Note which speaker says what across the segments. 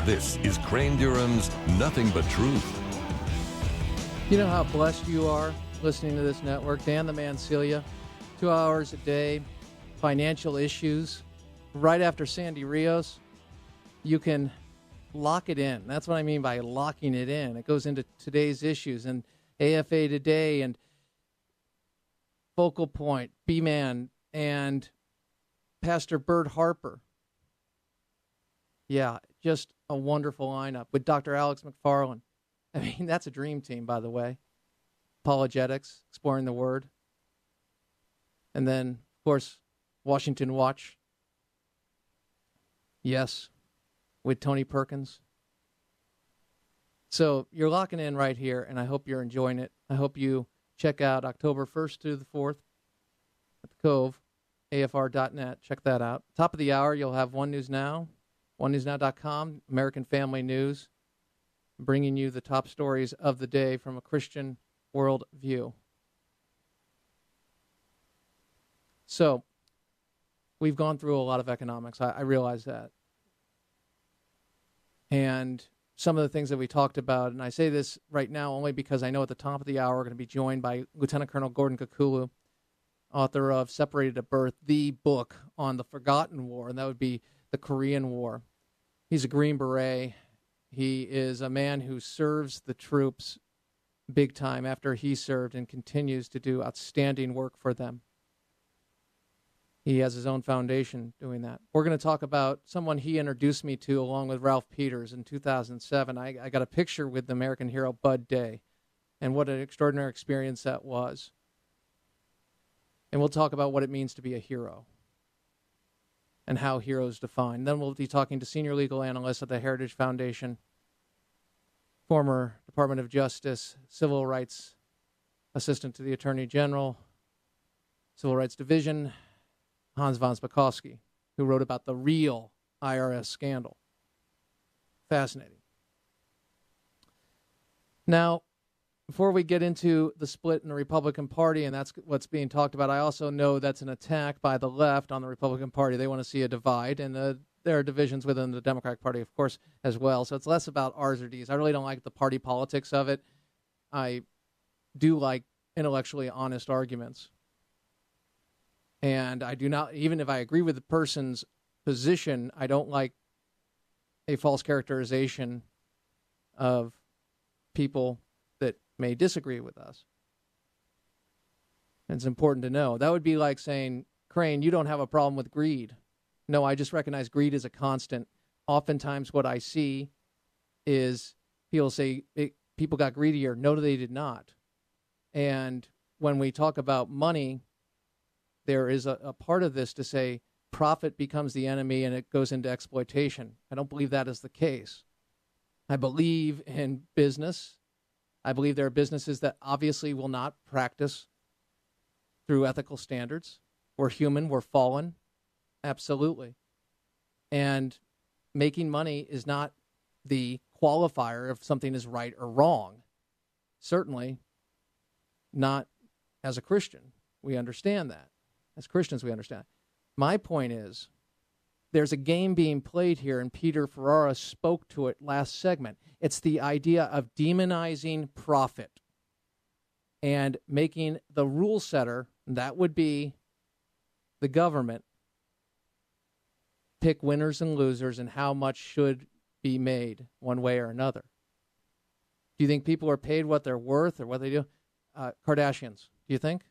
Speaker 1: This is Crane Durham's Nothing But Truth.
Speaker 2: You know how blessed you are listening to this network. Dan the Man Celia, 2 hours a day, financial issues. Right after Sandy Rios, you can lock it in. That's what I mean by locking it in. It goes into today's issues and AFA Today and Focal Point, B-Man, and Pastor Bert Harper. Yeah, just a wonderful lineup with Dr. Alex McFarland. I mean, that's a dream team, by the way. Apologetics, exploring the Word. And then, of course, Washington Watch. Yes, with Tony Perkins. So you're locking in right here, and I hope you're enjoying it. I hope you check out October 1st through the 4th at the Cove, afr.net. Check that out. Top of the hour, you'll have One News Now, onenewsnow.com, American Family News, bringing you the top stories of the day from a Christian worldview. So, we've gone through a lot of economics. I realize that. And some of the things that we talked about, and I say this right now only because I know at the top of the hour we're going to be joined by Lieutenant Colonel Gordon Kakulu, author of Separated at Birth, the book on the forgotten war, and that would be the Korean War. He's a Green Beret. He is a man who serves the troops big time after he served and continues to do outstanding work for them. He has his own foundation doing that. We're going to talk about someone he introduced me to along with Ralph Peters in 2007. I got a picture with the American hero Bud Day, and what an extraordinary experience that was. And we'll talk about what it means to be a hero and how heroes define. Then we'll be talking to senior legal analyst at the Heritage Foundation, former Department of Justice, Civil Rights Assistant to the Attorney General, Civil Rights Division, Hans von Spakovsky, who wrote about the real IRS scandal. Fascinating. Now, before we get into the split in the Republican Party, and that's what's being talked about, I also know that's an attack by the left on the Republican Party. They want to see a divide, and there are divisions within the Democratic Party, of course, as well. So it's less about R's or D's. I really don't like the party politics of it. I do like intellectually honest arguments. And I do not, even if I agree with the person's position, I don't like a false characterization of people that may disagree with us. And it's important to know. That would be like saying, Crane, you don't have a problem with greed. No, I just recognize greed is a constant. Oftentimes what I see is people say, people got greedier. No, they did not. And when we talk about money, there is a part of this to say profit becomes the enemy and it goes into exploitation. I don't believe that is the case. I believe in business. I believe there are businesses that obviously will not practice through ethical standards. We're human, we're fallen. Absolutely. And making money is not the qualifier if something is right or wrong. Certainly not as a Christian. We understand that. As Christians, we understand. My point is, there's a game being played here, and Peter Ferrara spoke to it last segment. It's the idea of demonizing profit and making the rule setter, that would be the government, pick winners and losers and how much should be made one way or another. Do you think people are paid what they're worth or what they do? Kardashians, do you think?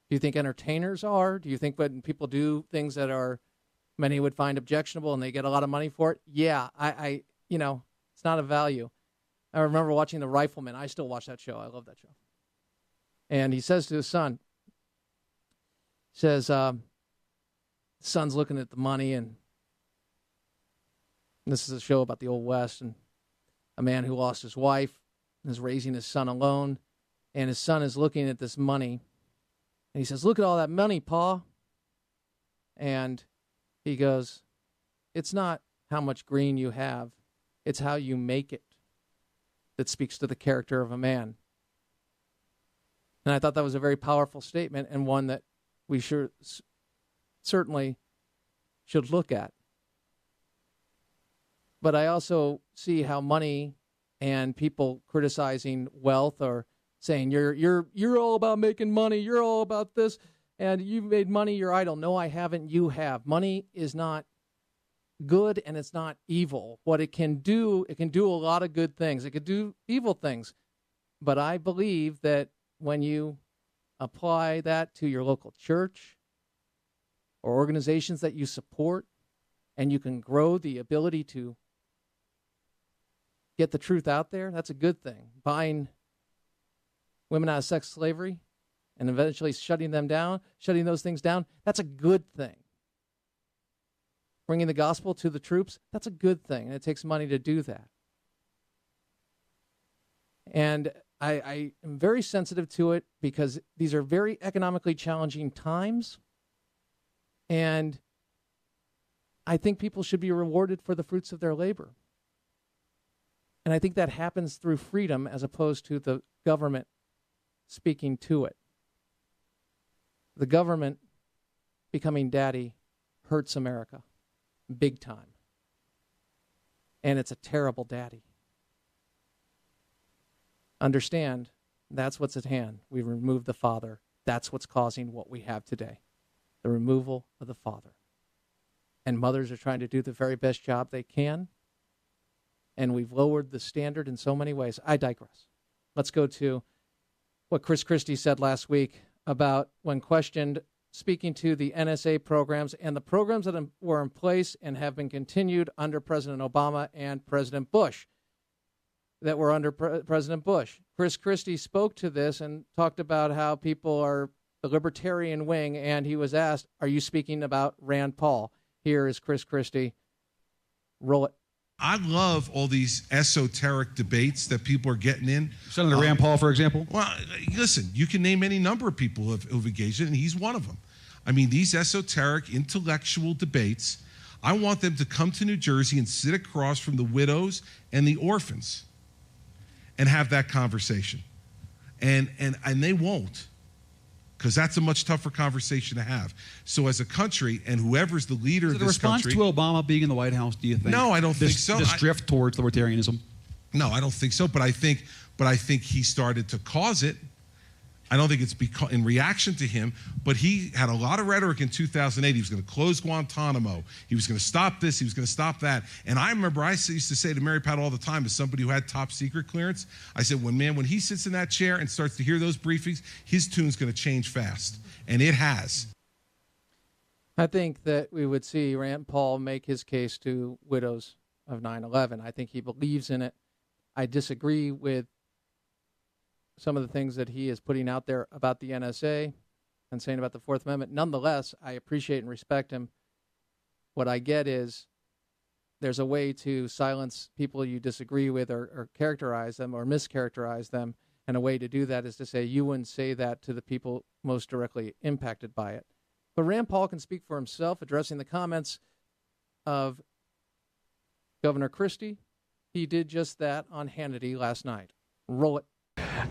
Speaker 2: Do you think entertainers are? Do you think when people do things that are many would find objectionable and they get a lot of money for it? Yeah, I it's not a value. I remember watching The Rifleman. I still watch that show. I love that show. And he says to his son, son's looking at the money, and this is a show about the Old West, and a man who lost his wife and is raising his son alone, and his son is looking at this money, and he says, "Look at all that money, Pa." And he goes, "It's not how much green you have, it's how you make it that speaks to the character of a man." And I thought that was a very powerful statement, and one that we certainly should look at. But I also see how money and people criticizing wealth or saying you're all about making money, you're all about this, and you've made money your idol. No, I haven't. You have. Money is not good and it's not evil. What it can do a lot of good things. It could do evil things. But I believe that when you apply that to your local church or organizations that you support, and you can grow the ability to get the truth out there, that's a good thing. Buying women out of sex slavery and eventually shutting those things down, that's a good thing. Bringing the gospel to the troops, that's a good thing, and it takes money to do that. And I am very sensitive to it because these are very economically challenging times, and I think people should be rewarded for the fruits of their labor. And I think that happens through freedom as opposed to the government speaking to it. The government becoming daddy hurts America big time. And it's a terrible daddy. Understand, that's what's at hand. We removed the father. That's what's causing what we have today. The removal of the father. And mothers are trying to do the very best job they can. And we've lowered the standard in so many ways. I digress. Let's go to what Chris Christie said last week about when questioned speaking to the NSA programs and the programs that were in place and have been continued under President Obama and President Bush, that were under President Bush. Chris Christie spoke to this and talked about how people are the libertarian wing, and he was asked, are you speaking about Rand Paul? Here is Chris Christie. Roll it.
Speaker 3: I love all these esoteric debates that people are getting in.
Speaker 4: Senator Rand Paul, for example?
Speaker 3: Well, listen, you can name any number of people who've engaged in it, and he's one of them. I mean, these esoteric intellectual debates, I want them to come to New Jersey and sit across from the widows and the orphans and have that conversation. And they won't, because that's a much tougher conversation to have. So as a country, and whoever's the leader of this country...
Speaker 4: the response to Obama being in the White House, do you think?
Speaker 3: No, I don't think so.
Speaker 4: This drift towards libertarianism?
Speaker 3: No, I don't think so, but I think he started to cause it. I don't think it's in reaction to him, but he had a lot of rhetoric in 2008. He was going to close Guantanamo. He was going to stop this. He was going to stop that. And I remember I used to say to Mary Pat all the time, as somebody who had top secret clearance, I said, when he sits in that chair and starts to hear those briefings, his tune's going to change fast. And it has.
Speaker 2: I think that we would see Rand Paul make his case to widows of 9/11. I think he believes in it. I disagree with some of the things that he is putting out there about the NSA and saying about the Fourth Amendment. Nonetheless, I appreciate and respect him. What I get is there's a way to silence people you disagree with or characterize them or mischaracterize them, and a way to do that is to say you wouldn't say that to the people most directly impacted by it. But Rand Paul can speak for himself, addressing the comments of Governor Christie. He did just that on Hannity last night. Roll it.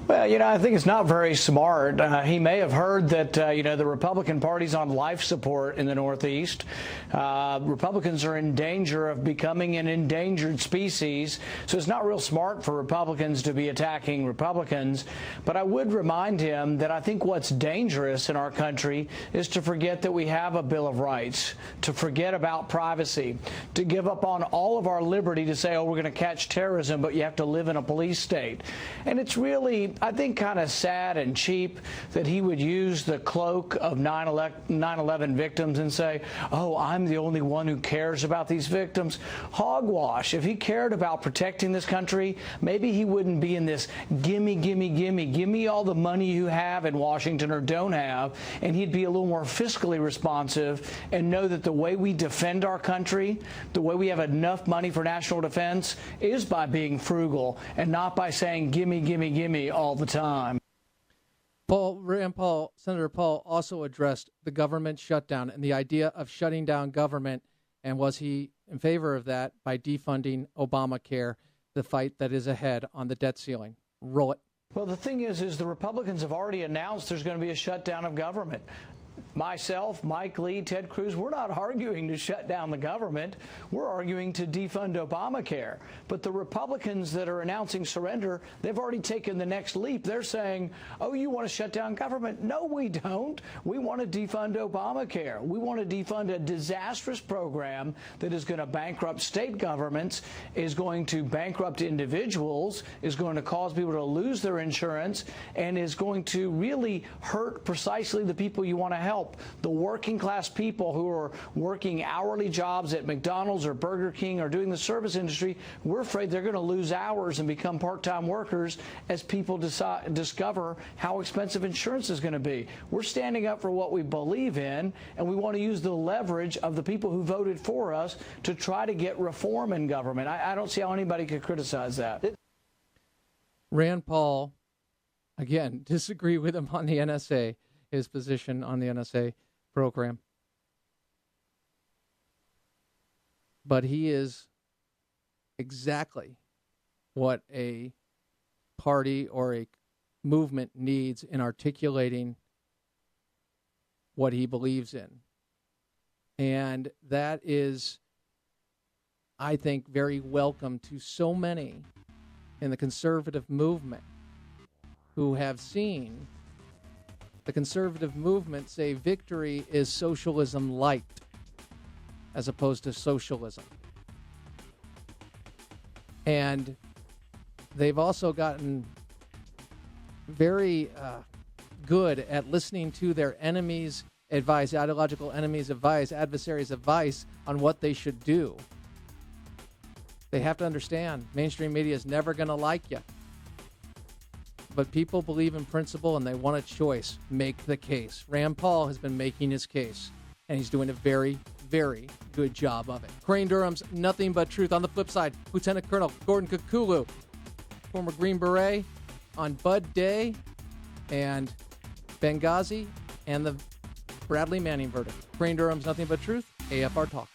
Speaker 5: Well, I think it's not very smart. He may have heard that, the Republican Party's on life support in the Northeast. Republicans are in danger of becoming an endangered species. So it's not real smart for Republicans to be attacking Republicans. But I would remind him that I think what's dangerous in our country is to forget that we have a Bill of Rights, to forget about privacy, to give up on all of our liberty to say, oh, we're going to catch terrorism, but you have to live in a police state. And it's really, I think, kind of sad and cheap that he would use the cloak of 9/11 victims and say, oh, I'm the only one who cares about these victims. Hogwash. If he cared about protecting this country, maybe he wouldn't be in this gimme, gimme, gimme, gimme all the money you have in Washington or don't have, and he'd be a little more fiscally responsive and know that the way we defend our country, the way we have enough money for national defense, is by being frugal and not by saying gimme, gimme, gimme all the time.
Speaker 2: Senator Paul also addressed the government shutdown and the idea of shutting down government, and was he in favor of that by defunding Obamacare, the fight that is ahead on the debt ceiling? Roll it.
Speaker 5: Well, the thing is the Republicans have already announced there's going to be a shutdown of government. myself, Mike Lee, Ted Cruz, we're not arguing to shut down the government. We're arguing to defund Obamacare. But the Republicans that are announcing surrender, they've already taken the next leap. They're saying, oh, you want to shut down government? No, we don't. We want to defund Obamacare. We want to defund a disastrous program that is going to bankrupt state governments, is going to bankrupt individuals, is going to cause people to lose their insurance, and is going to really hurt precisely the people you want to help. The working class people who are working hourly jobs at McDonald's or Burger King or doing the service industry, we're afraid they're going to lose hours and become part-time workers as people discover how expensive insurance is going to be. We're standing up for what we believe in, and we want to use the leverage of the people who voted for us to try to get reform in government. I don't see how anybody could criticize that.
Speaker 2: Rand Paul, again, disagree with him on the NSA, his position on the NSA program. But he is exactly what a party or a movement needs in articulating what he believes in. And that is, I think, very welcome to so many in the conservative movement who have seen the conservative movement say victory is socialism light as opposed to socialism. And they've also gotten very good at listening to their enemies' advice, ideological enemies' advice, adversaries' advice on what they should do. They have to understand mainstream media is never going to like you. But people believe in principle and they want a choice. Make the case. Rand Paul has been making his case, and he's doing a very, very good job of it. Crane Durham's Nothing But Truth. On the flip side, Lieutenant Colonel Gordon Kukulu, former Green Beret, on Bud Day and Benghazi and the Bradley Manning verdict. Crane Durham's Nothing But Truth, AFR Talk.